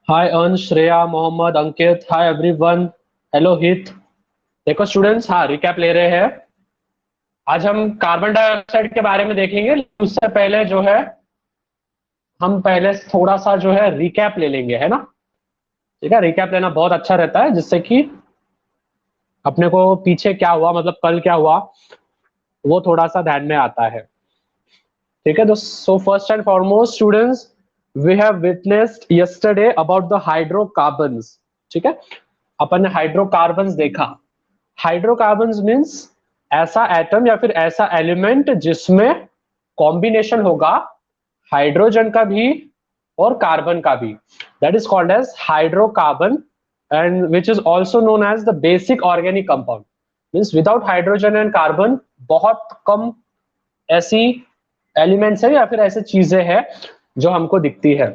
हाय अंश, श्रेया, मोहम्मद, अंकित, hi everyone. Hello हित। देखो स्टूडेंट्स, हाँ रिकैप ले रहे हैं। आज हम कार्बन डाइऑक्साइड के बारे में देखेंगे। उससे पहले जो है हम पहले थोड़ा सा जो है रिकैप ले लेंगे, है ना। ठीक है, रिकैप लेना बहुत अच्छा रहता है, जिससे कि अपने को पीछे क्या हुआ, मतलब कल क्या हुआ, वो थोड़ा सा ध्यान में आता है। ठीक है, तो so first and foremost students, we have witnessed yesterday about the hydrocarbons. ठीक है, अपन ने हाइड्रोकार्बन्स देखा। हाइड्रोकार्बन्स मीन्स ऐसा एटम या फिर ऐसा एलिमेंट जिसमें कॉम्बिनेशन होगा हाइड्रोजन का भी और कार्बन का भी, that is called as hydrocarbon, and which is also known as the basic organic compound. Means without hydrogen and carbon बहुत कम ऐसी एलिमेंट्स है या फिर ऐसी चीजें हैं जो हमको दिखती है।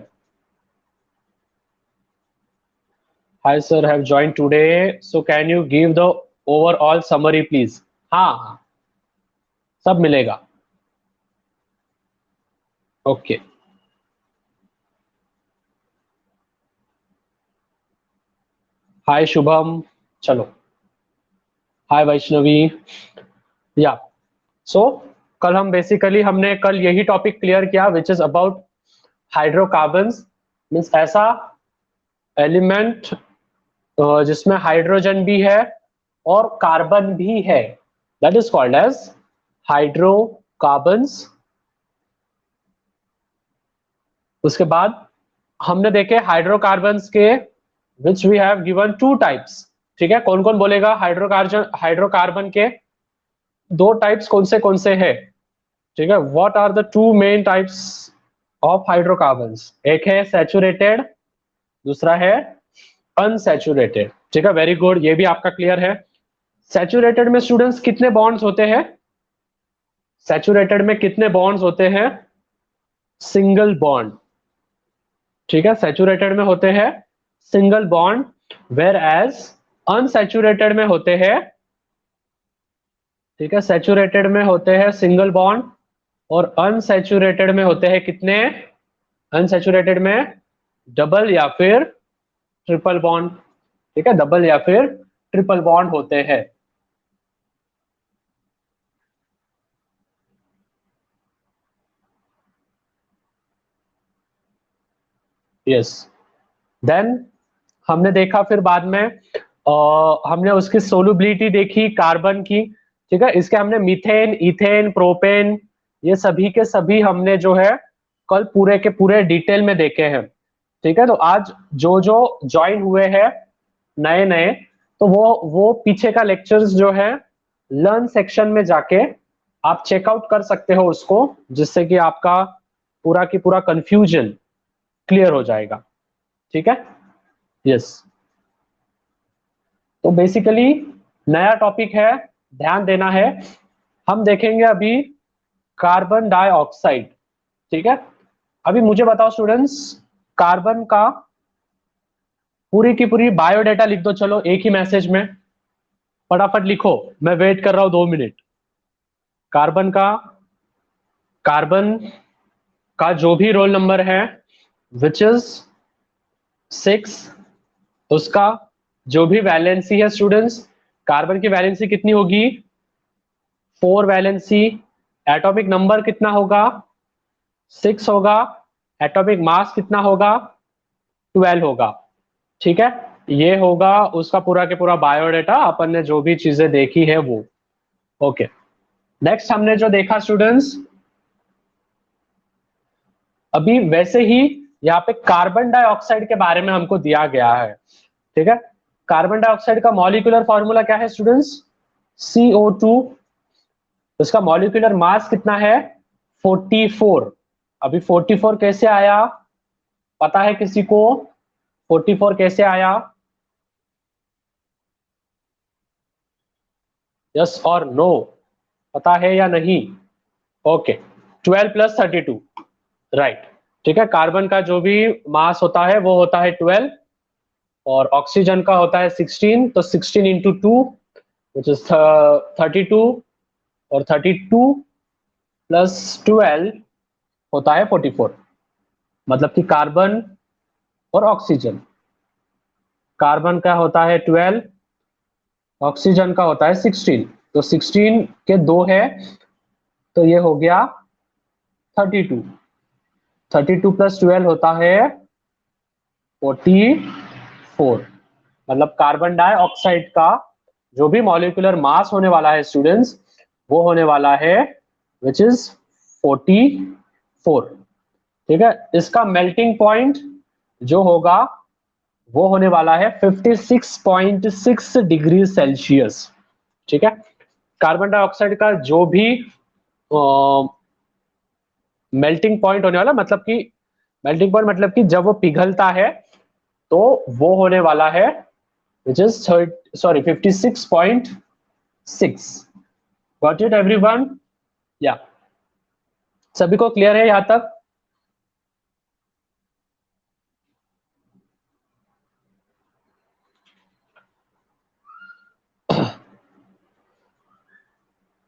Hi sir, have joined today. So can you give the overall summary please? हाँ हाँ, सब मिलेगा। ओके। हाय शुभम। चलो। हाय वैष्णवी। या सो कल हम बेसिकली हमने कल यही टॉपिक क्लियर किया, which is about hydrocarbons. Means ऐसा एलिमेंट जिसमें हाइड्रोजन भी है और कार्बन भी है, that is called as hydrocarbons. उसके बाद हमने देखे हाइड्रोकार्बन्स के which we have given two types. ठीक है, कौन कौन बोलेगा हाइड्रोकार्बन के दो टाइप्स कौन से हैं। ठीक है, what are the two main types of hydrocarbons. एक है सैचुरेटेड, दूसरा है अनसैचुरेटेड। ठीक है, वेरी गुड, ये भी आपका क्लियर है। सैचुरेटेड में स्टूडेंट्स कितने बॉन्ड्स होते हैं? सैचुरेटेड में कितने बॉन्ड्स होते हैं? Single bond. ठीक है, सैचुरेटेड में होते हैं single bond, whereas unsaturated में होते हैं, ठीक है, सैचुरेटेड में होते हैं सिंगल बॉन्ड और अनसैचुरेटेड में होते हैं कितने? अनसैचुरेटेड में डबल या फिर ट्रिपल बॉन्ड। ठीक है, डबल या फिर ट्रिपल बॉन्ड होते हैं। यस। देन हमने देखा फिर बाद में हमने उसकी सोलुबिलिटी देखी कार्बन की। ठीक है, इसके हमने मीथेन, इथेन, प्रोपेन, ये सभी के सभी हमने जो है कल पूरे के पूरे डिटेल में देखे हैं। ठीक है, तो आज जो जो ज्वाइन हुए हैं नए नए, तो वो पीछे का लेक्चर्स जो है लर्न सेक्शन में जाके आप चेकआउट कर सकते हो उसको, जिससे कि आपका पूरा की पूरा कंफ्यूजन क्लियर हो जाएगा। ठीक है। यस। तो बेसिकली नया टॉपिक है, ध्यान देना है। हम देखेंगे अभी कार्बन डाइऑक्साइड। ठीक है, अभी मुझे बताओ स्टूडेंट्स, कार्बन का पूरी की पूरी बायोडाटा लिख दो, चलो एक ही मैसेज में फटाफट लिखो। मैं वेट कर रहा हूं 2 मिनट। कार्बन का कार्बन का जो भी रोल नंबर है विच इज 6, उसका जो भी वैलेंसी है स्टूडेंट्स, कार्बन की वैलेंसी कितनी होगी? 4 वैलेंसी। एटॉमिक नंबर कितना होगा? 6 होगा। एटॉमिक मास कितना होगा? 12 होगा। ठीक है, ये होगा उसका पूरा के पूरा बायोडाटा, अपन ने जो भी चीजें देखी है वो। ओके। नेक्स्ट हमने जो देखा स्टूडेंट्स, अभी वैसे ही यहाँ पे कार्बन डाइऑक्साइड के बारे में हमको दिया गया है। ठीक है, कार्बन डाइऑक्साइड का मॉलिक्यूलर फॉर्मूला क्या है स्टूडेंट्स? CO2। उसका मॉलिक्यूलर मास कितना है? 44। अभी 44 कैसे आया, पता है किसी को? 44 कैसे आया? यस और नो, पता है या नहीं? Okay, 12 + 32, right. ठीक है, कार्बन का जो भी मास होता है वो होता है 12 और ऑक्सीजन का होता है 16, तो 16 इंटू 2 विच इज 32, और 32 + 12 होता है 44। मतलब कि कार्बन और ऑक्सीजन। कार्बन का होता है 12, ऑक्सीजन का होता है 16, तो 16 के दो है, तो ये हो गया 32। 32 प्लस 12 होता है 44। मतलब कार्बन डाइऑक्साइड का जो भी मॉलिक्यूलर मास होने वाला है स्टूडेंट्स, वो होने वाला है विच इज 44। ठीक है, इसका मेल्टिंग पॉइंट जो होगा वो होने वाला है 56.6 डिग्री सेल्सियस। ठीक है, कार्बन डाइऑक्साइड का जो भी मेल्टिंग पॉइंट होने वाला, मतलब कि मेल्टिंग पॉइंट मतलब कि जब वो पिघलता है तो वो होने वाला है which is 56.6। Got it everyone? या सभी को क्लियर है यहां तक?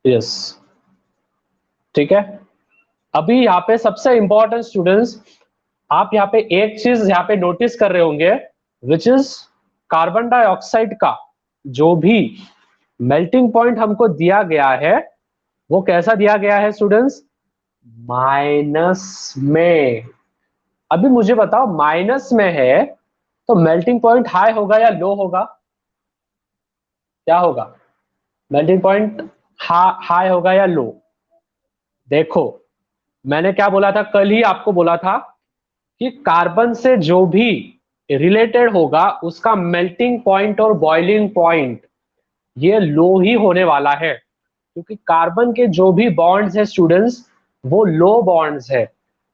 यस, ठीक है। अभी यहाँ पे सबसे इंपॉर्टेंट स्टूडेंट्स, आप यहाँ पे एक चीज यहाँ पे नोटिस कर रहे होंगे विच इज कार्बन डाइऑक्साइड का जो भी मेल्टिंग पॉइंट हमको दिया गया है वो कैसा दिया गया है स्टूडेंट्स? माइनस में। अभी मुझे बताओ, माइनस में है तो मेल्टिंग पॉइंट हाई होगा या लो होगा? क्या होगा? मेल्टिंग पॉइंट हाई होगा या लो? देखो, मैंने क्या बोला था, कल ही आपको बोला था कि कार्बन से जो भी रिलेटेड होगा उसका मेल्टिंग पॉइंट और बॉइलिंग पॉइंट ये लो ही होने वाला है, क्योंकि कार्बन के जो भी बॉन्ड्स है स्टूडेंट्स वो लो बॉन्ड्स है।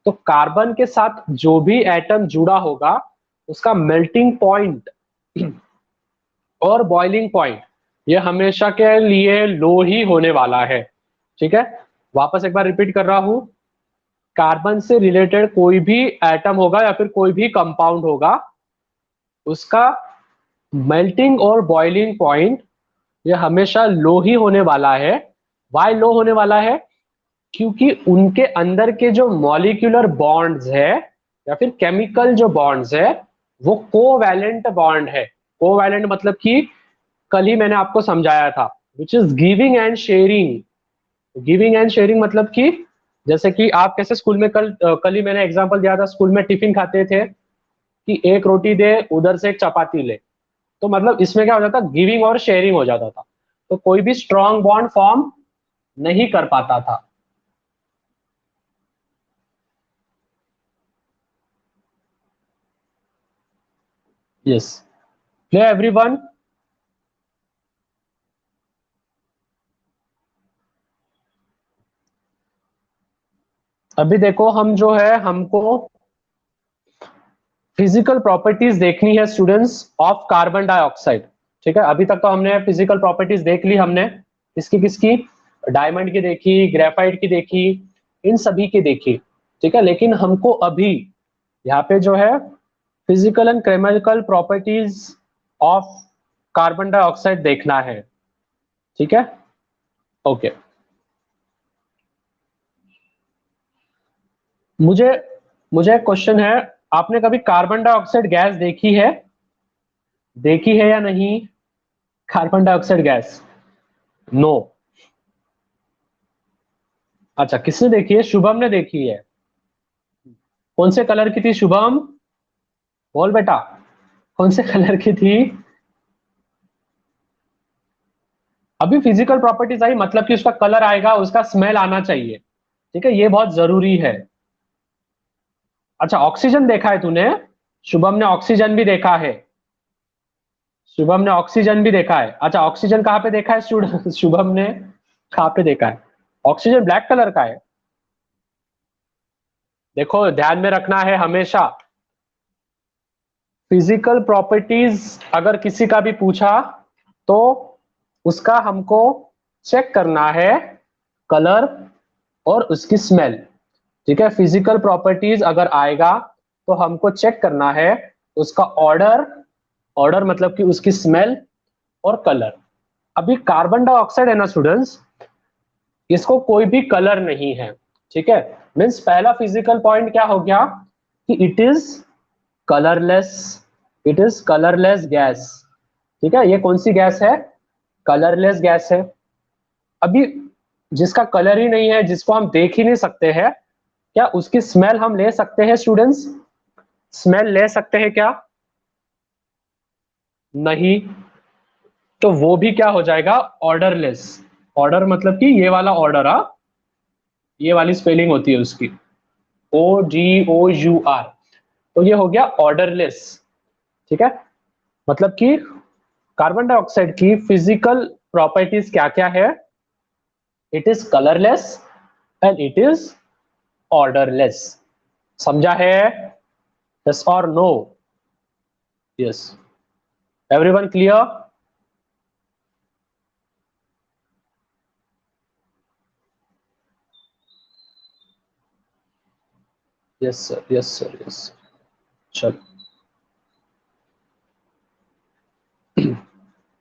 तो कार्बन के साथ जो भी एटम जुड़ा होगा उसका मेल्टिंग पॉइंट और बॉइलिंग पॉइंट ये हमेशा के लिए लो ही होने वाला है। ठीक है, वापस एक बार रिपीट कर रहा हूं, कार्बन से रिलेटेड कोई भी एटम होगा या फिर कोई भी कंपाउंड होगा उसका मेल्टिंग और बॉइलिंग पॉइंट ये हमेशा लो ही होने वाला है। वाई लो होने वाला है? क्योंकि उनके अंदर के जो मॉलिक्यूलर बॉन्ड्स है या फिर केमिकल जो बॉन्ड्स है वो कोवैलेंट बॉन्ड है। कोवैलेंट मतलब कि कल ही मैंने आपको समझाया था which is giving and sharing. Giving and sharing मतलब कि जैसे कि आप कैसे स्कूल में कल ही मैंने एग्जांपल दिया था, स्कूल में टिफिन खाते थे कि एक रोटी दे उधर से एक चपाती ले, तो मतलब इसमें क्या हो जाता, गिविंग और शेयरिंग हो जाता था, तो कोई भी स्ट्रॉन्ग बॉन्ड फॉर्म नहीं कर पाता था। Yes, clear everyone? अभी देखो, हम जो है हमको फिजिकल प्रॉपर्टीज देखनी है स्टूडेंट्स ऑफ कार्बन डाइऑक्साइड। ठीक है, अभी तक तो हमने फिजिकल प्रॉपर्टीज देख ली, हमने किसकी किसकी, डायमंड की देखी, ग्रेफाइट की देखी, इन सभी की देखी। ठीक है, लेकिन हमको अभी यहाँ पे जो है physical and chemical properties of carbon dioxide देखना है। ठीक है, ओके। मुझे मुझे एक क्वेश्चन है, आपने कभी कार्बन डाइऑक्साइड गैस देखी है? देखी है या नहीं? Carbon dioxide gas? नो। अच्छा, किसने देखी है? शुभम ने देखी है। कौन से कलर की थी शुभम? बोल बेटा, कौन से कलर की थी? अभी फिजिकल प्रॉपर्टीज आई मतलब कि उसका कलर आएगा, उसका स्मेल आना चाहिए। ठीक है, ये बहुत जरूरी है। अच्छा, ऑक्सीजन देखा है तूने? शुभम ने ऑक्सीजन भी देखा है। शुभम ने ऑक्सीजन भी देखा है। अच्छा, ऑक्सीजन कहाँ पे देखा है शुभम ने कहाँ पे देखा है? ऑक्सीजन ब्लैक कलर का है। देखो, ध्यान में रखना है हमेशा, फिजिकल प्रॉपर्टीज अगर किसी का भी पूछा तो उसका हमको चेक करना है कलर और उसकी स्मेल। ठीक है, फिजिकल प्रॉपर्टीज अगर आएगा तो हमको चेक करना है उसका ऑर्डर, ऑर्डर मतलब कि उसकी स्मेल और कलर। अभी कार्बन डाइऑक्साइड है ना स्टूडेंट्स, इसको कोई भी कलर नहीं है। ठीक है, मीन्स पहला फिजिकल पॉइंट क्या हो गया कि it is colourless, it is colourless gas. ठीक है, ये कौन सी गैस है? कलरलेस गैस है। अभी जिसका कलर ही नहीं है, जिसको हम देख ही नहीं सकते हैं, क्या उसकी स्मेल हम ले सकते हैं स्टूडेंट्स? स्मेल ले सकते हैं क्या? नहीं। तो वो भी क्या हो जाएगा? ऑर्डरलेस। ऑर्डर मतलब कि ये वाला ऑर्डर, ये वाली स्पेलिंग होती है उसकी, ODOUR। तो ये हो गया ऑर्डरलेस। ठीक है, मतलब कि कार्बन डाइऑक्साइड की फिजिकल प्रॉपर्टीज क्या क्या है? It is colourless and it is odourless. समझा है? यस और no? Yes, everyone clear? Yes sir, yes sir, yes. चलो,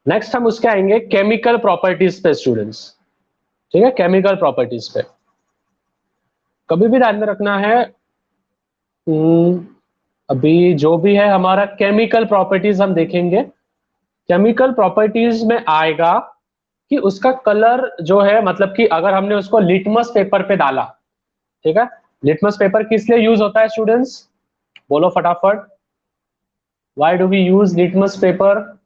नेक्स्ट हम उसके आएंगे केमिकल प्रॉपर्टीज पे स्टूडेंट्स। ठीक है, केमिकल प्रॉपर्टीज पे कभी भी ध्यान में रखना है। अभी जो भी है हमारा केमिकल प्रॉपर्टीज हम देखेंगे। केमिकल प्रॉपर्टीज में आएगा कि उसका कलर जो है, मतलब कि अगर हमने उसको लिटमस पेपर पे डाला, ठीक है, लिटमस पेपर किस लिए यूज होता है स्टूडेंट्स? बोलो फटाफट, why do we use litmus paper?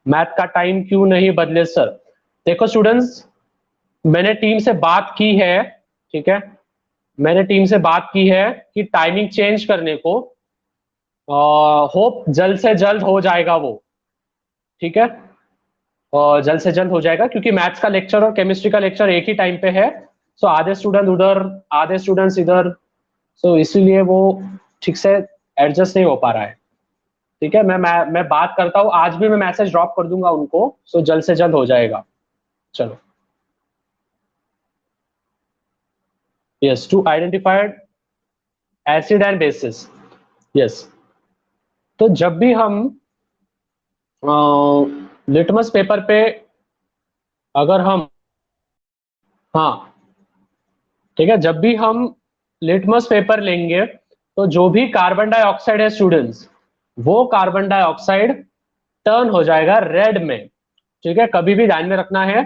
Math का टाइम क्यों नहीं बदले सर? देखो स्टूडेंट्स, मैंने टीम से बात की है, ठीक है, मैंने टीम से बात की है कि टाइमिंग चेंज करने को, होप जल्द से जल्द हो जाएगा वो। ठीक है, और जल्द से जल्द हो जाएगा क्योंकि मैथ्स का लेक्चर और केमिस्ट्री का लेक्चर एक ही टाइम पे है। सो आधे स्टूडेंट उधर, आधे स्टूडेंट्स इधर, सो इसीलिए वो ठीक से एडजस्ट नहीं हो पा रहा है। ठीक है, मैं बात करता हूँ, आज भी मैं मैसेज ड्रॉप कर दूंगा उनको, सो जल्द से जल्द हो जाएगा। चलो, yes, to identified acid and basis. Yes, तो जब भी हम लिटमस पेपर पे अगर हम, हाँ ठीक है, जब भी हम लिटमस पेपर लेंगे तो जो भी कार्बन डाइऑक्साइड है स्टूडेंट्स, वो कार्बन डाइऑक्साइड टर्न हो जाएगा रेड में। ठीक है, कभी भी ध्यान में रखना है,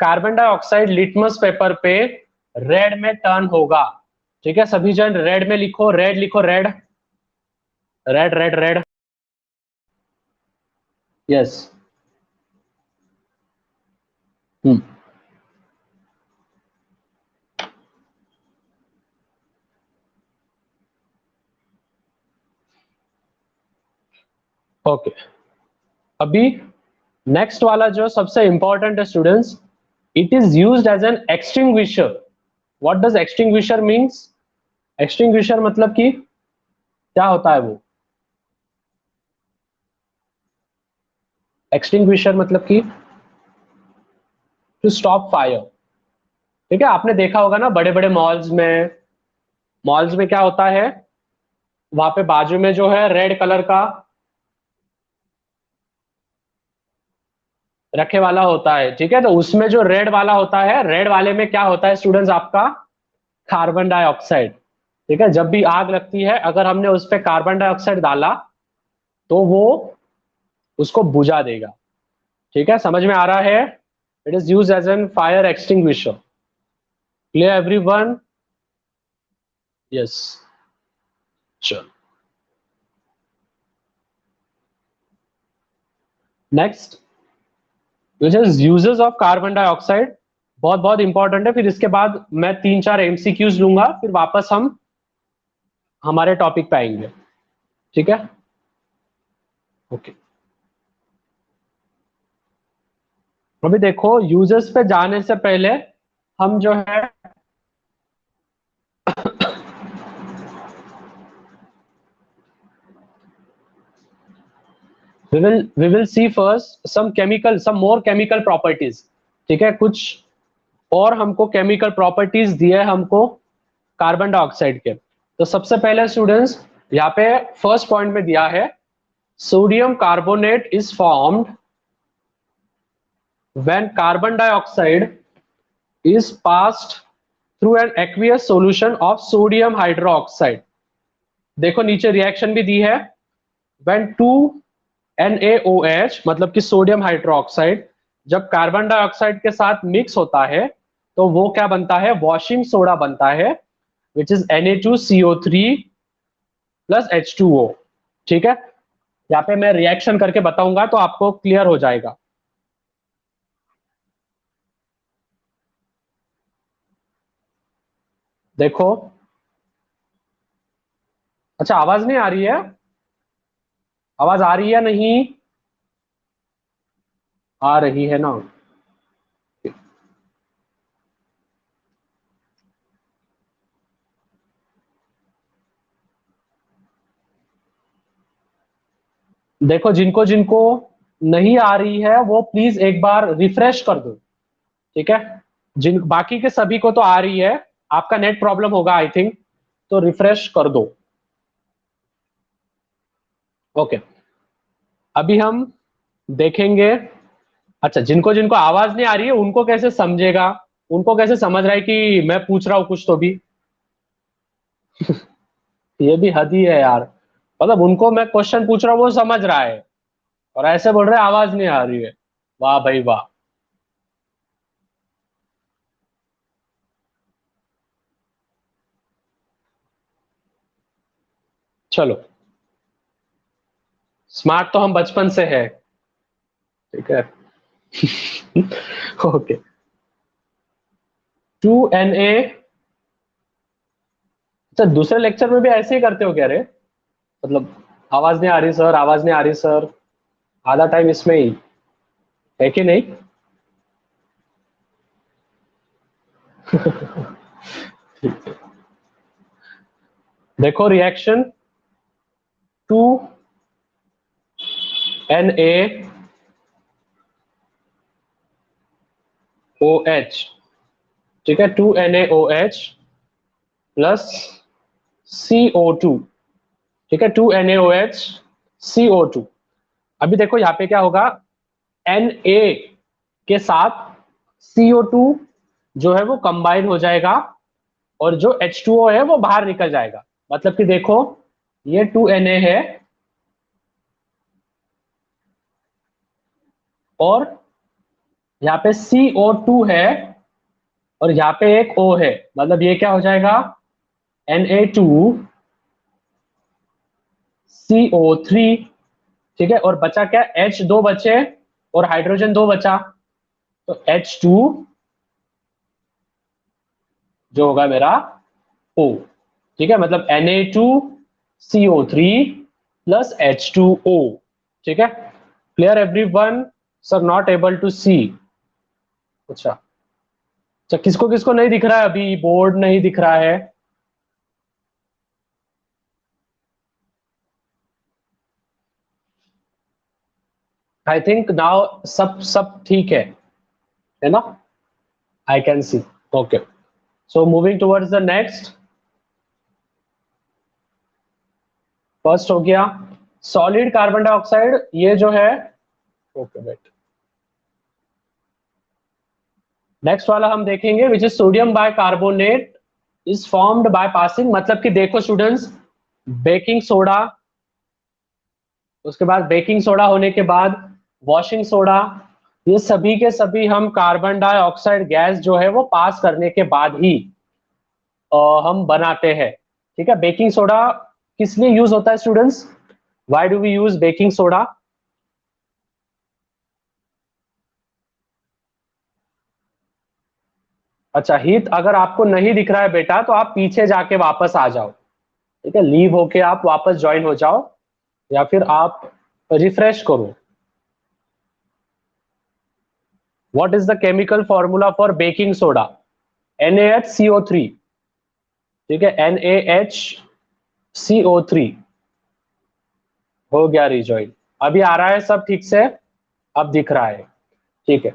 कार्बन डाइऑक्साइड लिटमस पेपर पे रेड में टर्न होगा। ठीक है, सभी जन रेड में लिखो, रेड लिखो, red, red, red, red. Yes. Okay, अभी नेक्स्ट वाला जो सबसे इंपॉर्टेंट है students, it is used as an extinguisher. What does extinguisher means? Extinguisher मतलब कि क्या होता है वो? एक्सटिंग्विशर मतलब कि टू स्टॉप फायर। ठीक है, आपने देखा होगा ना बड़े बड़े मॉल्स में, मॉल्स में क्या होता है, वहां पे बाजू में जो है रेड कलर का रखे वाला होता है। ठीक है, तो उसमें जो रेड वाला होता है, रेड वाले में क्या होता है स्टूडेंट्स? आपका कार्बन डाइऑक्साइड। ठीक है, जब भी आग लगती है, अगर हमने उस पर कार्बन डाइऑक्साइड डाला तो वो उसको बुझा देगा। ठीक है, समझ में आ रहा है? It is use as an fire extinguisher. Clear everyone? Yes. चलो, next which is uses of carbon dioxide, बहुत बहुत इंपॉर्टेंट है। फिर इसके बाद मैं 3-4 एमसीक्यूज लूंगा, फिर वापस हम हमारे टॉपिक पे आएंगे। ठीक है, ओके। अभी देखो, यूजेस पे जाने से पहले हम जो है we will see first some more chemical properties। ठीक है, कुछ और हमको केमिकल प्रॉपर्टीज दिए हमको कार्बन डाइऑक्साइड के। तो सबसे पहले स्टूडेंट्स, यहाँ पे फर्स्ट पॉइंट में दिया है sodium carbonate is formed when carbon dioxide is passed through an aqueous solution of sodium hydroxide. देखो नीचे रिएक्शन भी दी है, when 2NaOH मतलब कि सोडियम हाइड्रोक्साइड जब कार्बन डाइऑक्साइड के साथ मिक्स होता है तो वो क्या बनता है, वॉशिंग सोडा बनता है, which is Na2CO3 plus H2O। ठीक है, यहाँ पे मैं रिएक्शन करके बताऊंगा तो आपको क्लियर हो जाएगा। देखो, अच्छा आवाज नहीं आ रही है? आवाज आ रही है नहीं? आ रही है ना? देखो, जिनको जिनको नहीं आ रही है वो प्लीज एक बार रिफ्रेश कर दो। ठीक है, जिन बाकी के सभी को तो आ रही है, आपका नेट प्रॉब्लम होगा आई थिंक, तो रिफ्रेश कर दो। ओके, अभी हम देखेंगे। अच्छा, जिनको जिनको आवाज नहीं आ रही है उनको कैसे समझेगा, उनको कैसे समझ रहा है कि मैं पूछ रहा हूं कुछ तो भी? ये भी हद ही है यार, मतलब उनको मैं क्वेश्चन पूछ रहा हूँ वो समझ रहा है और ऐसे बोल रहे हैं आवाज नहीं आ रही है। वाह भाई वाह। चलो, स्मार्ट तो हम बचपन से है। ठीक है। Okay, 2Na। अच्छा, दूसरे लेक्चर में भी ऐसे ही करते हो क्या रे? मतलब आवाज नहीं आ रही सर, आवाज नहीं आ रही सर, आधा टाइम इसमें ही है कि नहीं? देखो रिएक्शन 2NaOH। ठीक है, 2NaOH प्लस CO2। ठीक है, 2NaOH CO2। अभी देखो यहाँ पे क्या होगा, Na के साथ CO2 जो है वो कंबाइन हो जाएगा और जो H2O है वो बाहर निकल जाएगा। मतलब कि देखो, ये 2Na है और यहाँ पे CO2 है और यहाँ पे एक O है, मतलब ये क्या हो जाएगा, Na2CO3। ठीक है, और बचा क्या, H दो बचे और हाइड्रोजन दो बचा, तो H2 जो होगा मेरा O। ठीक है, मतलब Na2CO3 प्लस H2O। ठीक है, clear everyone? Sir not able to see. अच्छा, अच्छा किसको किसको नहीं दिख रहा है, अभी बोर्ड नहीं दिख रहा है? आई थिंक नाउ सब सब ठीक है ना? I can see. Okay, so moving towards the next. First हो गया सॉलिड कार्बन डाइऑक्साइड, ये जो है। ओके वेट, नेक्स्ट वाला हम देखेंगे which is sodium bicarbonate is formed by passing. मतलब कि देखो स्टूडेंट्स, बेकिंग सोडा, उसके बाद बेकिंग सोडा होने के बाद वॉशिंग सोडा, ये सभी के सभी हम कार्बन डाइऑक्साइड गैस जो है वो पास करने के बाद ही हम बनाते हैं। ठीक है, बेकिंग सोडा किस लिए यूज होता है students? Why do we use baking soda? अच्छा हित, अगर आपको नहीं दिख रहा है बेटा तो आप पीछे जाके वापस आ जाओ। ठीक है, लीव होके आप वापस ज्वाइन हो जाओ या फिर आप रिफ्रेश करो। What is the chemical formula for baking soda? NaHCO3। ठीक है, NaHCO3 हो गया रिजॉइन। अभी आ रहा है सब ठीक से? अब दिख रहा है? ठीक है,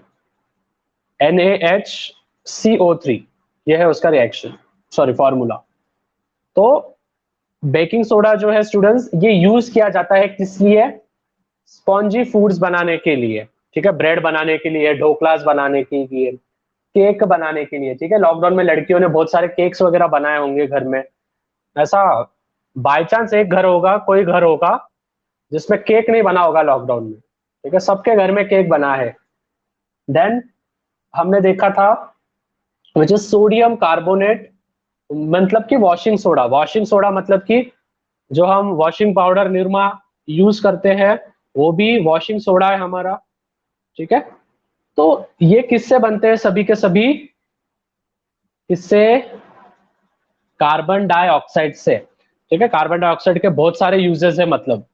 NaHCO3 ये है उसका रिएक्शन, सॉरी फॉर्मूला। तो बेकिंग सोडा जो है स्टूडेंट्स, ये यूज किया जाता है किस लिए? स्पॉन्जी फूड्स बनाने के लिए, ठीक है, ब्रेड बनाने के लिए, ढोकलास बनाने के लिए, केक बनाने के लिए, ठीक है। लॉकडाउन में लड़कियों ने बहुत सारे केक्स वगैरह बनाए होंगे घर में। ऐसा बाय चांस एक घर होगा, कोई घर होगा जिसमें केक नहीं बना होगा लॉकडाउन में, ठीक है। सबके घर में केक बना है। देन हमने देखा था विच इज सोडियम कार्बोनेट, मतलब कि वॉशिंग सोडा। वॉशिंग सोडा मतलब कि जो हम वॉशिंग पाउडर निरमा यूज करते हैं वो भी वॉशिंग सोडा है हमारा, ठीक है। तो ये किससे बनते हैं सभी के सभी? किससे? कार्बन डाइऑक्साइड से, ठीक है। कार्बन डाइऑक्साइड के बहुत सारे यूजेस है मतलब।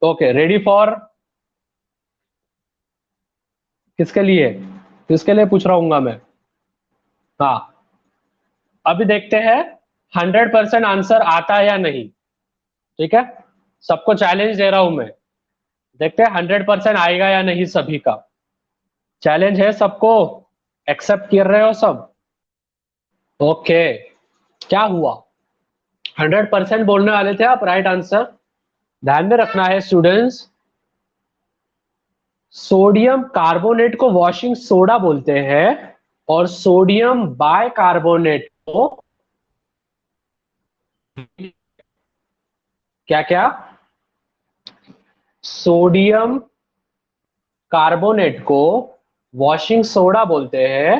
Okay, ready for? किसके लिए? किसके लिए पूछ रहा हूँ मैं? हाँ, अभी देखते हैं 100% आंसर आता है या नहीं, ठीक है। सबको चैलेंज दे रहा हूं मैं, देखते हैं 100% आएगा या नहीं सभी का। चैलेंज है सबको, एक्सेप्ट कर रहे हो सब? ओके, क्या हुआ? 100% बोलने वाले थे आप राइट आंसर। ध्यान में रखना है स्टूडेंट्स, सोडियम कार्बोनेट को वॉशिंग सोडा बोलते हैं और सोडियम बाइकार्बोनेट को क्या क्या? सोडियम कार्बोनेट को वॉशिंग सोडा बोलते हैं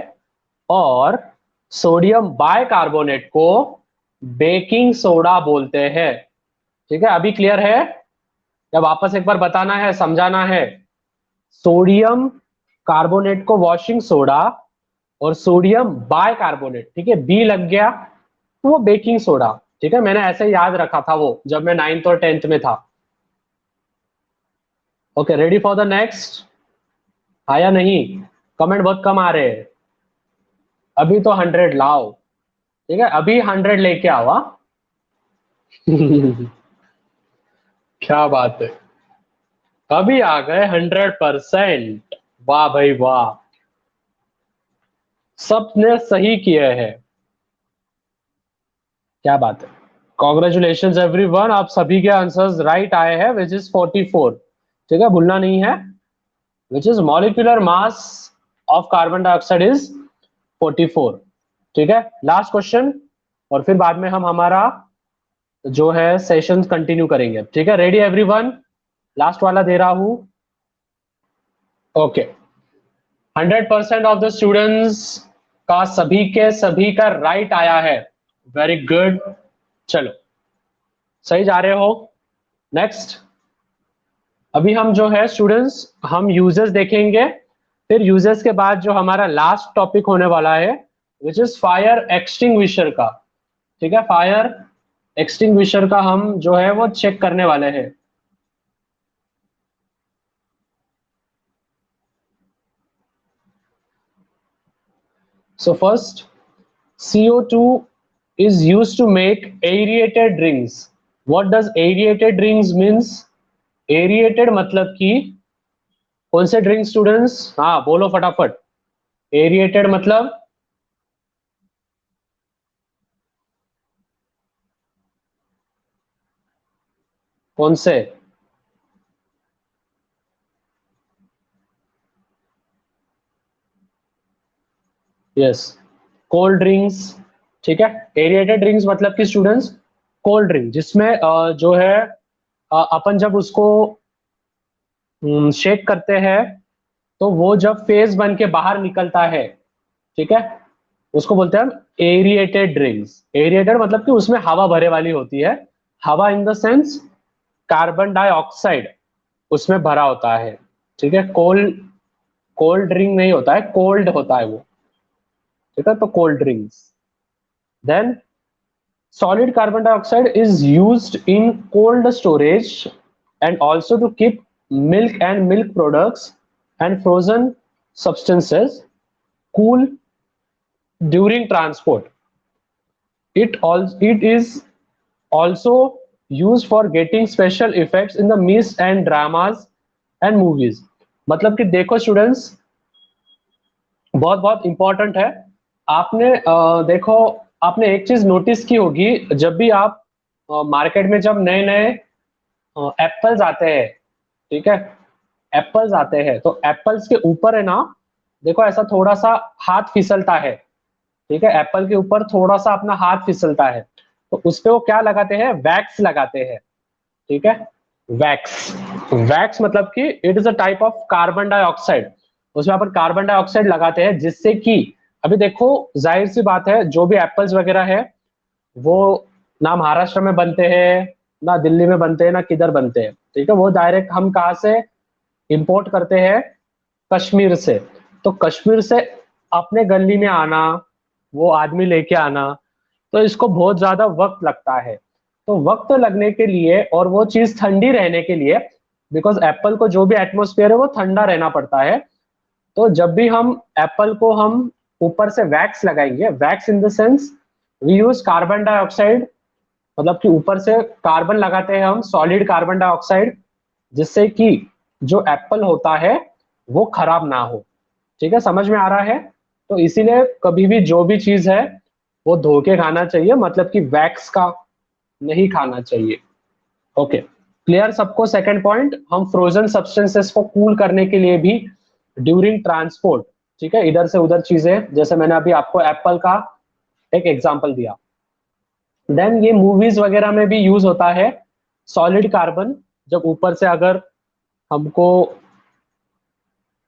और सोडियम बाइकार्बोनेट को बेकिंग सोडा बोलते हैं, ठीक है। अभी क्लियर है या वापस एक बार बताना है, समझाना है? सोडियम कार्बोनेट को वॉशिंग सोडा और सोडियम बाइकार्बोनेट, ठीक है, बी लग गया तो वो बेकिंग सोडा, ठीक है। मैंने ऐसे ही याद रखा था वो जब मैं 9th और 10th में था। Okay, ready for the next? आया नहीं? कमेंट बहुत कम आ रहे हैं। अभी तो 100 लाओ, ठीक है, अभी 100 लेके आओ। क्या बात है, अभी आ गए 100%। वाह भाई वाह, सबने सही किए हैं, क्या बात है। कॉन्ग्रेचुलेशन एवरीवन, आप सभी के आंसर्स राइट आए हैं, विच इज 44, ठीक है, भूलना नहीं है। Which is molecular mass of carbon dioxide is 44, ठीक है। लास्ट क्वेश्चन और फिर बाद में हम हमारा जो है सेशन कंटिन्यू करेंगे, ठीक है। Ready everyone? लास्ट वाला दे रहा हूं। ओके, 100% ऑफ द स्टूडेंट्स का सभी के सभी का राइट आया है, वेरी गुड। चलो, सही जा रहे हो। नेक्स्ट, अभी हम जो है स्टूडेंट्स हम यूजेस देखेंगे, फिर यूजेस के बाद जो हमारा लास्ट टॉपिक होने वाला है विच इज फायर एक्सटिंग्विशर का, ठीक है। फायर एक्सटिंग्विशर का हम जो है वो चेक करने वाले हैं। So first, CO2 is used to make aerated rings. What does aerated rings means? Aerated मतलब कि कौन से ड्रिंक स्टूडेंट्स? हाँ बोलो फटाफट। एरिएटेड मतलब कौन से? यस, कोल्ड ड्रिंक्स, ठीक है। एरिएटेड ड्रिंक्स मतलब कि स्टूडेंट्स कोल्ड ड्रिंक जिसमें जो है अपन जब उसको शेक करते हैं तो वो जब फेज बन के बाहर निकलता है, ठीक है, उसको बोलते हैं हम एरिएटेड ड्रिंक्स। एरिएटेड मतलब कि उसमें हवा भरे वाली होती है, हवा इन द सेंस कार्बन डाइऑक्साइड उसमें भरा होता है, ठीक है। कोल्ड कोल्ड ड्रिंक नहीं होता है, कोल्ड होता है वो, ठीक है। तो cold drinks. Then solid carbon dioxide is used in cold storage and also to keep milk and milk products and frozen substances cool during transport. It is also used for getting special effects in the myths and dramas and movies. मतलब कि देखो students, बहुत बहुत important है। आपने देखो, आपने एक चीज नोटिस की होगी, जब भी आप मार्केट में जब नए नए एप्पल्स आते हैं, ठीक है, एप्पल्स आते हैं, तो एप्पल्स के ऊपर है ना, देखो ऐसा थोड़ा सा हाथ फिसलता है, ठीक है, एप्पल के ऊपर थोड़ा सा अपना हाथ फिसलता है, तो उस पे वो क्या लगाते हैं, वैक्स लगाते हैं, ठीक है, वैक्स। वैक्स मतलब कि it is a type of carbon dioxide, उसमें अपन कार्बन डाइऑक्साइड लगाते हैं, जिससे कि अभी देखो जाहिर सी बात है, जो भी एप्पल्स वगैरह है वो ना महाराष्ट्र में बनते हैं, ना दिल्ली में बनते हैं, ना किधर बनते हैं, ठीक है, वो डायरेक्ट हम कहाँ से इंपोर्ट करते हैं, कश्मीर से। तो कश्मीर से अपने गली में आना, वो आदमी लेके आना, तो इसको बहुत ज्यादा वक्त लगता है। तो वक्त लगने के लिए और वो चीज ठंडी रहने के लिए, बिकॉज एप्पल को जो भी एटमोस्फेयर है वो ठंडा रहना पड़ता है, तो जब भी हम एप्पल को हम ऊपर से वैक्स लगाएंगे, wax in the sense we use carbon dioxide, मतलब कि ऊपर से कार्बन लगाते हैं हम, सॉलिड कार्बन डाइऑक्साइड, जिससे कि जो एप्पल होता है वो खराब ना हो। ठीक है, समझ में आ रहा है? तो इसीलिए कभी भी जो भी चीज है वो धो के खाना चाहिए, मतलब कि वैक्स का नहीं खाना चाहिए। ओके, क्लियर सबको? सेकंड पॉइंट, हम फ्रोजन सब्सटेंसेस को कूल करने के लिए भी ड्यूरिंग ट्रांसपोर्ट, ठीक है, इधर से उधर चीजें, जैसे मैंने अभी आपको एप्पल का एक एग्जांपल दिया। देन ये मूवीज वगैरह में भी यूज होता है सॉलिड कार्बन, जब ऊपर से अगर हमको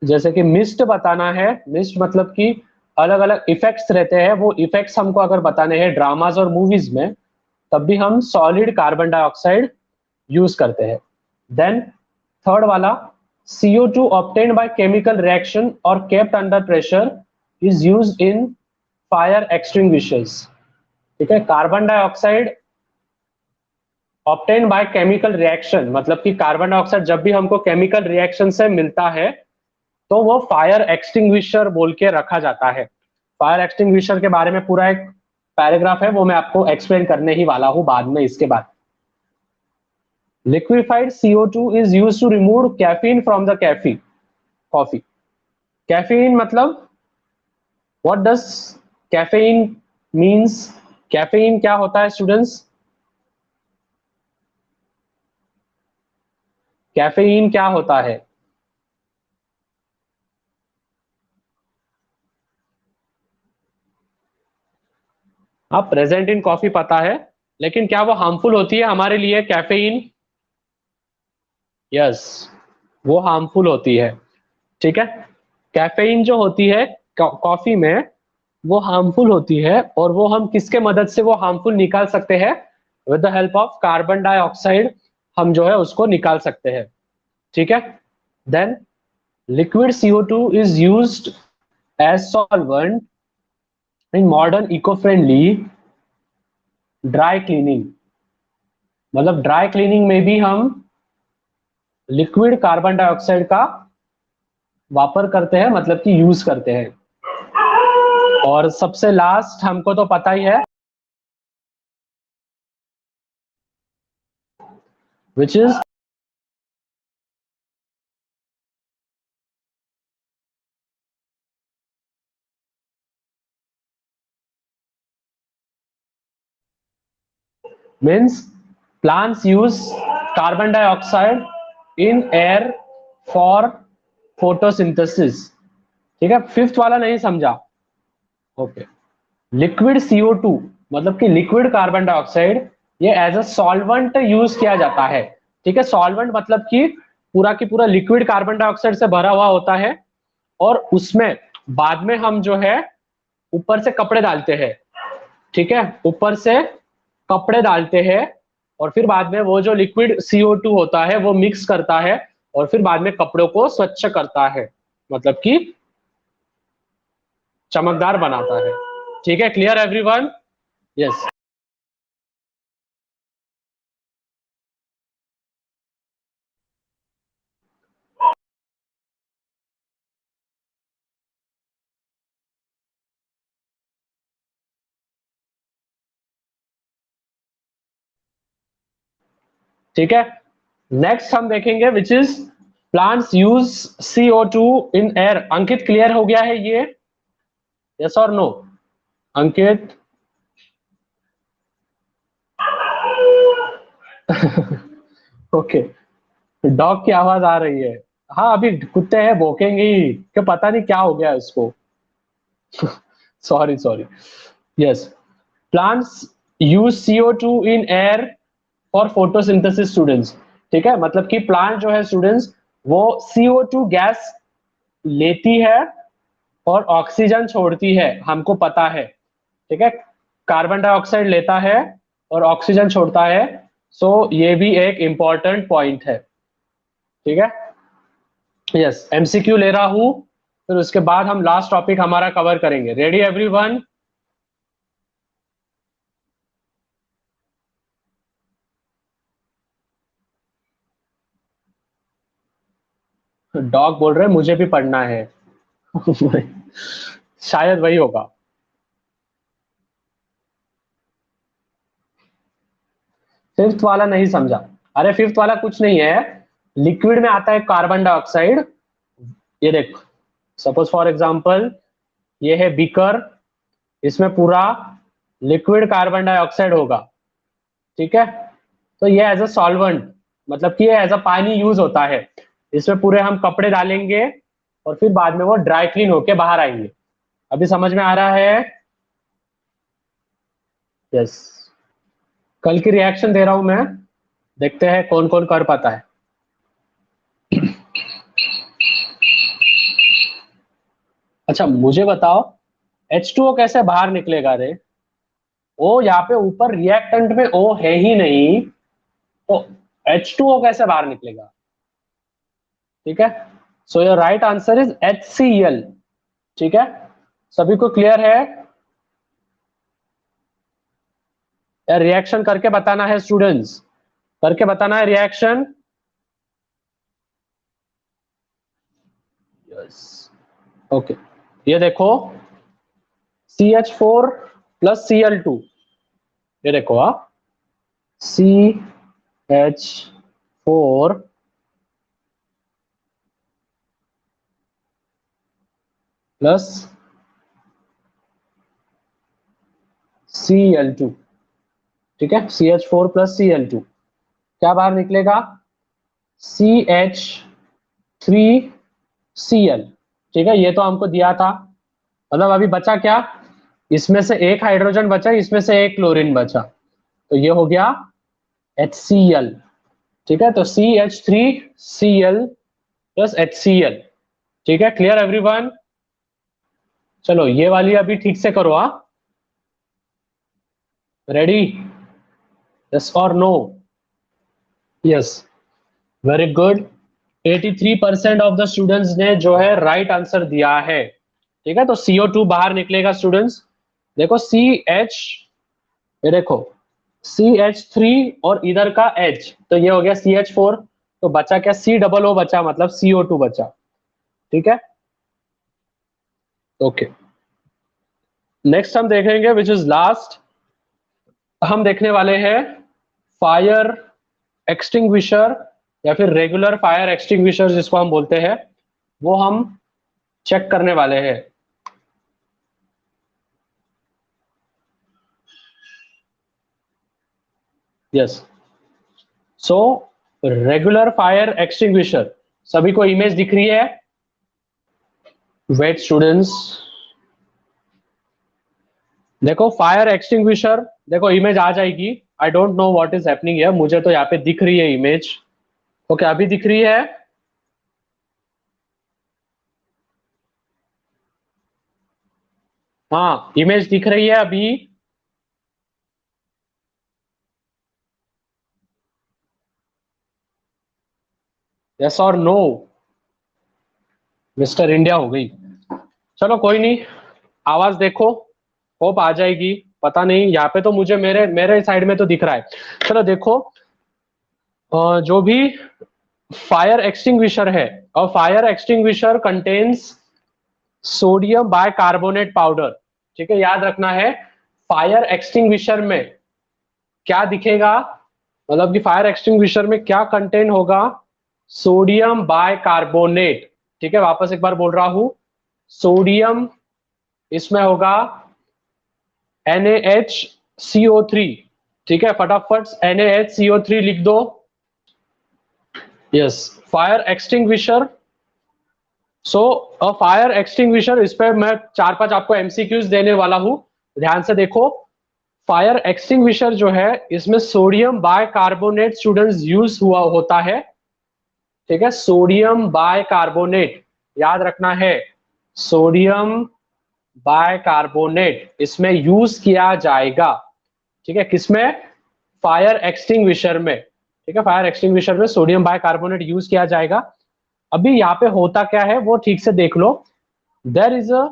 जैसे कि मिस्ट बताना है, मिस्ट मतलब कि अलग अलग इफेक्ट्स रहते हैं, वो इफेक्ट्स हमको अगर बताने हैं ड्रामाज और मूवीज में, तब भी हम सॉलिड कार्बन डाइऑक्साइड यूज करते हैं। देन थर्ड वाला, CO2 obtained by chemical reaction or kept under pressure is used in fire extinguishers। ठीक है, carbon dioxide obtain by chemical reaction, मतलब कि कार्बन डाइऑक्साइड जब भी हमको केमिकल रिएक्शन से मिलता है तो वो फायर एक्सटिंग्विशर बोल के रखा जाता है। फायर एक्सटिंग्विशर के बारे में पूरा एक पैराग्राफ है, वो मैं आपको एक्सप्लेन करने ही वाला हूं बाद में इसके बाद। Liquefied CO2 is used to remove caffeine from the coffee. Caffeine मतलब what does caffeine means? Caffeine क्या होता है स्टूडेंट्स? कैफीन क्या होता है? आप प्रेजेंट इन कॉफी पता है, लेकिन क्या वो हार्मफुल होती है हमारे लिए कैफीन? यस, वो हार्मफुल होती है। ठीक है, कैफीन जो होती है कॉफी में वो हार्मफुल होती है, और वो हम किसके मदद से वो हार्मफुल निकाल सकते हैं? With the help of carbon dioxide हम जो है उसको निकाल सकते हैं। ठीक है, then liquid CO2 is used as solvent in modern eco friendly dry cleaning. मतलब ड्राई क्लीनिंग में भी हम लिक्विड कार्बन डाइऑक्साइड का वापर करते हैं, मतलब कि यूज करते हैं। और सबसे लास्ट हमको तो पता ही है, which is means plants use carbon dioxide in air for photosynthesis. ठीक है, फिफ्थ वाला नहीं समझा? ओके, लिक्विड CO2 मतलब कि लिक्विड कार्बन डाइऑक्साइड, ये एज अ सॉल्वेंट यूज किया जाता है। ठीक है, सॉल्वेंट मतलब कि पूरा की पूरा लिक्विड कार्बन डाइऑक्साइड से भरा हुआ होता है, और उसमें बाद में हम जो है ऊपर से कपड़े डालते हैं। ठीक है, ऊपर से कपड़े डालते हैं, और फिर बाद में वो जो लिक्विड CO2 होता है वो मिक्स करता है, और फिर बाद में कपड़ों को स्वच्छ करता है, मतलब कि चमकदार बनाता है। ठीक है, क्लियर एवरीवन? यस। ठीक है, नेक्स्ट हम देखेंगे which is plants use CO2 in air. Ankit clear हो गया है ये? यस और नो? अंकित? ओके, डॉग की आवाज आ रही है। हाँ अभी कुत्ते हैं, भौंकेंगे ही कि पता नहीं क्या हो गया है उसको। Sorry sorry. Yes, plants use CO2 in air for photosynthesis students. ठीक है, मतलब कि प्लांट जो है स्टूडेंट्स वो CO2 गैस लेती है और ऑक्सीजन छोड़ती है, हमको पता है। ठीक है, कार्बन डाइऑक्साइड लेता है और ऑक्सीजन छोड़ता है। सो ये भी एक इंपॉर्टेंट पॉइंट है। ठीक है, यस, MCQ ले रहा हूं, फिर उसके बाद हम लास्ट टॉपिक हमारा कवर करेंगे। Ready everyone? डॉग बोल रहे हैं मुझे भी पढ़ना है। शायद वही होगा। फिफ्थ वाला नहीं समझा। अरे फिफ्थ वाला कुछ नहीं है, लिक्विड में आता है कार्बन डाइऑक्साइड। ये देख, सपोज फॉर एग्जांपल ये है बीकर, इसमें पूरा लिक्विड कार्बन डाइऑक्साइड होगा। ठीक है, तो ये एज अ सॉल्वेंट, मतलब कि ये एज अ पानी यूज होता है। इसमें पूरे हम कपड़े डालेंगे और फिर बाद में वो ड्राई क्लीन होके बाहर आएंगे। अभी समझ में आ रहा है? यस, कल की रिएक्शन दे रहा हूं मैं, देखते हैं कौन कौन कर पाता है। अच्छा मुझे बताओ, H2O कैसे बाहर निकलेगा रे? ओ यहाँ पे ऊपर रिएक्टेंट में O है ही नहीं, तो H2O कैसे बाहर निकलेगा? ठीक है, सो your right answer is HCl। ठीक है, सभी को क्लियर है? या रिएक्शन करके बताना है स्टूडेंट्स? करके बताना है रिएक्शन। यस, ओके, ये देखो CH4 प्लस Cl2, ये देखो CH4 प्लस Cl2। ठीक है, CH4 प्लस Cl2 क्या बाहर निकलेगा? CH3Cl। ठीक है, ये तो हमको दिया था। मतलब अभी बचा क्या? इसमें से एक हाइड्रोजन बचा, इसमें से एक क्लोरीन बचा, तो ये हो गया HCl। ठीक है, तो CH3Cl प्लस HCl। ठीक है, क्लियर एवरीवन? चलो ये वाली अभी ठीक से करो। रेडी? यस और no? Yes, very good. 83% of the students ने जो है राइट आंसर दिया है। ठीक है, तो CO2 बाहर निकलेगा स्टूडेंट्स। देखो CH, ये देखो CH3 और इधर का H, तो ये हो गया CH4, तो बचा क्या? C बचा, मतलब CO2 बचा। ठीक है, ओके, नेक्स्ट हम देखेंगे विच इज लास्ट। हम देखने वाले हैं फायर एक्सटिंग्विशर या फिर रेगुलर फायर एक्सटिंग्विशर जिसको हम बोलते हैं, वो हम चेक करने वाले हैं। Yes, so regular fire extinguisher, सभी को इमेज दिख रही है? वेट स्टूडेंट्स, देखो फायर एक्सटिंग्विशर, देखो इमेज आ जाएगी। I don't know what is happening है, मुझे तो यहाँ पे दिख रही है इमेज। ओके, अभी दिख रही है? हाँ इमेज दिख रही है अभी? यस और नो? मिस्टर इंडिया हो गई। चलो कोई नहीं, आवाज देखो, होप आ जाएगी। पता नहीं, यहाँ पे तो मुझे मेरे मेरे साइड में तो दिख रहा है। चलो देखो, जो भी फायर एक्सटिंग्विशर है, और fire extinguisher contains sodium bicarbonate powder. ठीक है, याद रखना है, फायर एक्सटिंग्विशर में क्या दिखेगा, मतलब कि फायर एक्सटिंग्विशर में क्या कंटेन होगा? Sodium bicarbonate. ठीक है, वापस एक बार बोल रहा हूं, सोडियम इसमें होगा NaHCO3। ठीक है, फटाफट NaHCO3 लिख दो। Yes, fire extinguisher. So a fire extinguisher, इस पे मैं 4-5 आपको एमसीक्यूज देने वाला हूं, ध्यान से देखो। फायर एक्सटिंग्विशर जो है, इसमें सोडियम बाइकार्बोनेट स्टूडेंट्स यूज हुआ होता है। ठीक है, सोडियम बाइकार्बोनेट याद रखना है, सोडियम बाइकार्बोनेट इसमें यूज किया जाएगा। ठीक है, किसमें? फायर एक्सटिंग्विशर में। ठीक है, फायर एक्सटिंग्विशर में सोडियम बाइकार्बोनेट यूज किया जाएगा। अभी यहाँ पे होता क्या है वो ठीक से देख लो। There is a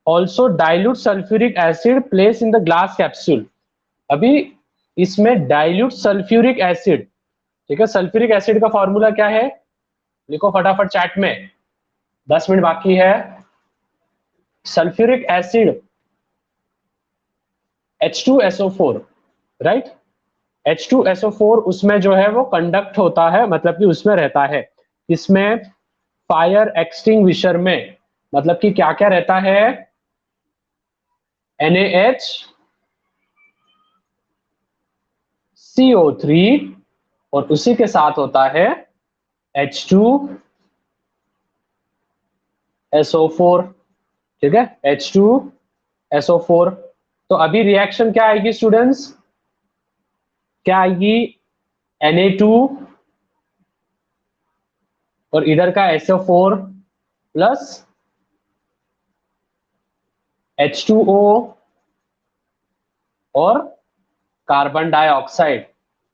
also dilute sulphuric acid place in the glass capsule. अभी इसमें डाइल्यूट सल्फ्यूरिक एसिड, ठीक है, सल्फ्यूरिक एसिड का फॉर्मूला क्या है? लिखो फटाफट चैट में, 10 मिनट बाकी है। Sulphuric acid H2SO4, right. H2SO4 उसमें जो है वो कंडक्ट होता है, मतलब कि उसमें रहता है। इसमें फायर एक्सटिंग्विशर में मतलब कि क्या क्या रहता है? NaH, CO3 और उसी के साथ होता है H2SO4। ठीक है, H2SO4। तो अभी रिएक्शन क्या आएगी स्टूडेंट्स? क्या आएगी? Na2 और इधर का SO4 प्लस H2O और कार्बन डाइऑक्साइड।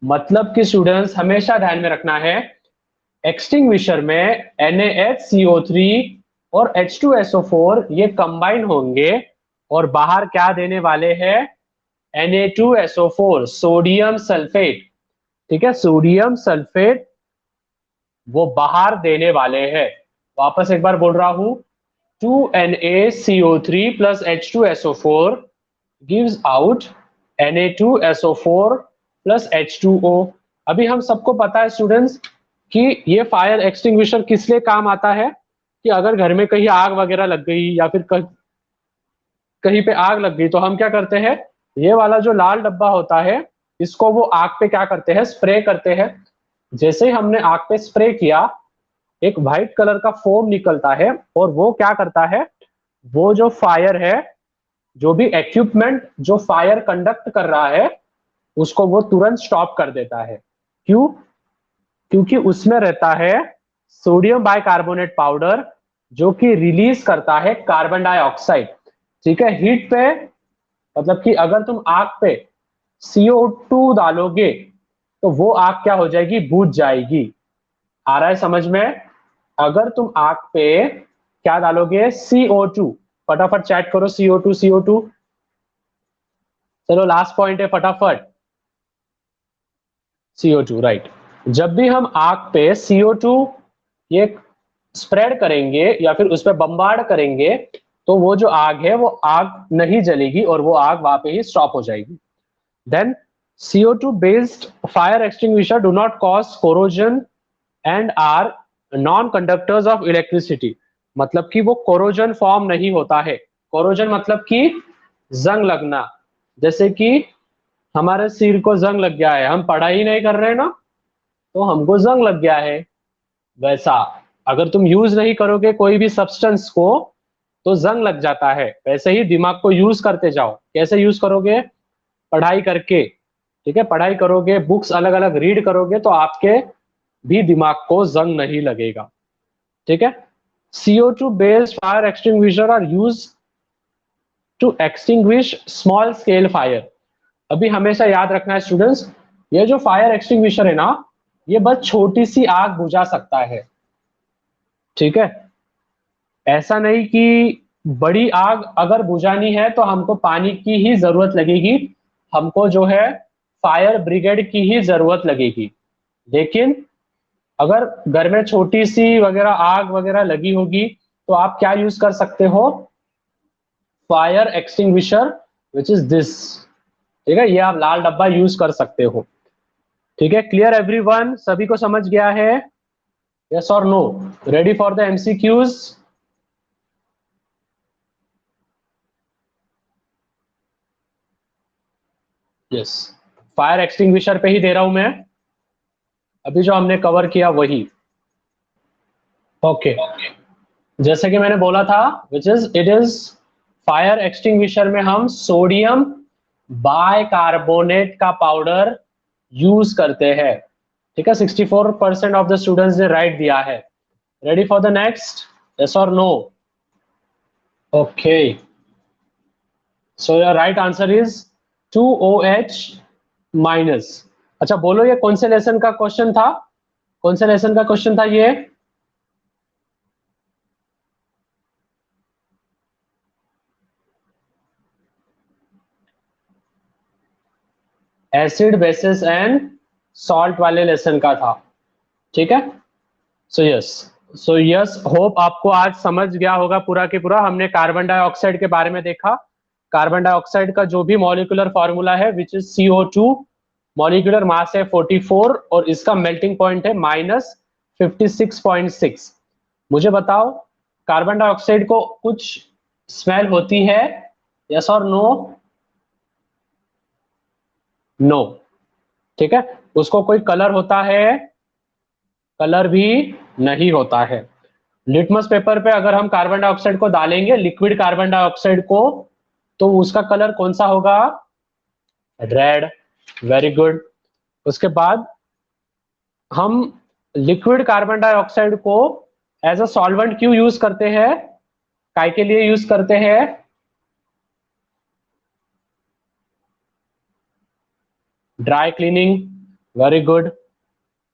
मतलब कि स्टूडेंट्स हमेशा ध्यान में रखना है, एक्सटिंग्विशर में NaHCO3 और H2SO4 ये कंबाइन होंगे और बाहर क्या देने वाले हैं? Na2SO4, sodium sulphate. ठीक है, सोडियम सल्फेट वो बाहर देने वाले हैं। वापस एक बार बोल रहा हूं, 2NaCO3 plus H2SO4 gives out Na2SO4 plus H2O। अभी हम सबको पता है स्टूडेंट्स कि ये फायर एक्सटिंग्विशर किस लिए काम आता है, कि अगर घर में कहीं आग वगैरह लग गई या फिर कहीं पे आग लग गई तो हम क्या करते हैं, ये वाला जो लाल डब्बा होता है इसको वो आग पे क्या करते हैं? स्प्रे करते हैं। जैसे ही हमने आग पे स्प्रे किया, एक व्हाइट कलर का फोम निकलता है और वो क्या करता है, वो जो फायर है, जो भी इक्विपमेंट जो फायर कंडक्ट कर रहा है उसको वो तुरंत स्टॉप कर देता है। क्यों? क्योंकि उसमें रहता है सोडियम बाइकार्बोनेट पाउडर, जो कि रिलीज करता है कार्बन डाइऑक्साइड। ठीक है, हीट पे, मतलब कि अगर तुम आग पे CO2 डालोगे तो वो आग क्या हो जाएगी? बुझ जाएगी। आ रहा है समझ में? अगर तुम आग पे क्या डालोगे? CO2। फटाफट चैट करो, CO2 CO2। चलो लास्ट पॉइंट है फटाफट, CO2, राइट। जब भी हम आग पे CO2 ये स्प्रेड करेंगे या फिर उस पर बम्बार्ड करेंगे तो वो जो आग है वो आग नहीं जलेगी और वो आग वहां पे ही स्टॉप हो जाएगी। Then CO2 based fire extinguisher do not cause corrosion and are non conductors of electricity. मतलब कि वो कोरोजन फॉर्म नहीं होता है। कोरोजन मतलब कि जंग लगना। जैसे कि हमारे सिर को जंग लग गया है, हम पढ़ाई नहीं कर रहे ना, तो हमको जंग लग गया है। वैसा अगर तुम यूज नहीं करोगे कोई भी सब्सटेंस को तो जंग लग जाता है। वैसे ही दिमाग को यूज करते जाओ। कैसे यूज करोगे? पढ़ाई करके। ठीक है, पढ़ाई करोगे, बुक्स अलग अलग रीड करोगे तो आपके भी दिमाग को जंग नहीं लगेगा। ठीक है, CO2 based fire extinguisher are use to extinguish small scale fire. अभी हमेशा याद रखना है स्टूडेंट्स, ये जो फायर एक्सटिंग्विशर है ना, ये बस छोटी सी आग बुझा सकता है। ठीक है, ऐसा नहीं कि बड़ी आग अगर बुझानी है तो हमको पानी की ही जरूरत लगेगी, हमको जो है फायर ब्रिगेड की ही जरूरत लगेगी। लेकिन अगर घर में छोटी सी वगैरह आग वगैरह लगी होगी तो आप क्या यूज कर सकते हो? Fire extinguisher which is this. ठीक है, ये आप लाल डब्बा यूज कर सकते हो। ठीक है, क्लियर एवरीवन? सभी को समझ गया है? यस और no? Ready for the MCQs? Yes, fire extinguisher पे ही दे रहा हूं मैं, अभी जो हमने कवर किया वही। ओके, जैसे कि मैंने बोला था, which is it is fire extinguisher में हम सोडियम बाइकार्बोनेट का पाउडर यूज करते हैं। ठीक है, 64% ऑफ द स्टूडेंट्स ने राइट दिया है। Ready for the next, yes और no? Okay, so your right answer is 2OH minus. अच्छा बोलो, ये कौन से लेसन का क्वेश्चन था? कौन से लेसन का क्वेश्चन था ये? एसिड बेसिस एंड सॉल्ट वाले लेसन का था। ठीक है, सो यस होप आपको आज समझ गया होगा पूरा के पूरा। हमने कार्बन डाइऑक्साइड के बारे में देखा। कार्बन डाइऑक्साइड का जो भी मॉलिक्यूलर फॉर्मूला है which is CO2, molecular mass है 44 और इसका मेल्टिंग पॉइंट है -56.6। मुझे बताओ, कार्बन डाइऑक्साइड को कुछ स्मेल होती है? यस और नो? नो। ठीक है, उसको कोई कलर होता है? कलर भी नहीं होता है। लिटमस पेपर पे अगर हम कार्बन डाइऑक्साइड को डालेंगे, लिक्विड कार्बन डाइऑक्साइड को, तो उसका कलर कौन सा होगा? रेड। Very good. उसके बाद हम लिक्विड कार्बन डाइऑक्साइड को एज अ सॉल्वेंट क्यों यूज करते हैं? काय के लिए यूज करते हैं? Dry cleaning. Very good.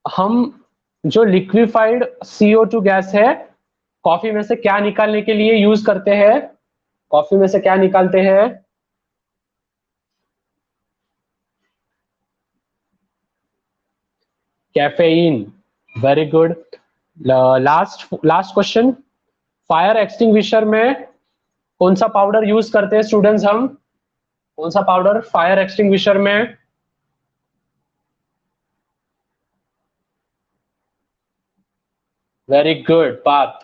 हम जो लिक्विफाइड CO2 गैस है, कॉफी में से क्या निकालने के लिए यूज करते हैं? कॉफी में से क्या निकालते हैं? Caffeine. Very good. Last last question, fire extinguisher में कौन सा पाउडर यूज करते हैं स्टूडेंट्स हम? कौन सा पाउडर फायर एक्सटिंग्विशर में? वेरी गुड बात।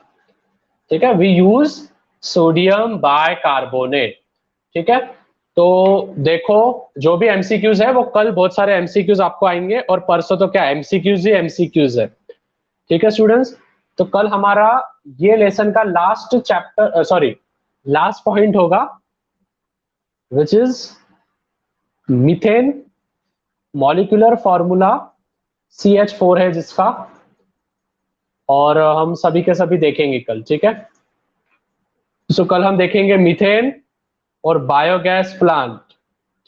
ठीक है, वी यूज सोडियम बाइकार्बोनेट। ठीक है, तो देखो, जो भी एमसीक्यूज है वो कल बहुत सारे एमसीक्यूज आपको आएंगे, और परसों तो क्या एमसीक्यूज ही एमसीक्यूज है। ठीक है स्टूडेंट्स, तो कल हमारा ये लेसन का last chapter, sorry last point होगा, which is methane. Molecular formula CH4 है जिसका, और हम सभी के सभी देखेंगे कल। ठीक है, सो कल हम देखेंगे मीथेन और बायोगैस प्लांट।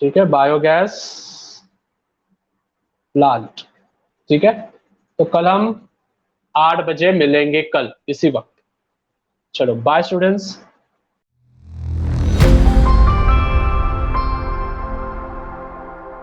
ठीक है, बायोगैस प्लांट। ठीक है, तो कल हम 8 बजे मिलेंगे कल इसी वक्त। चलो बाय स्टूडेंट्स।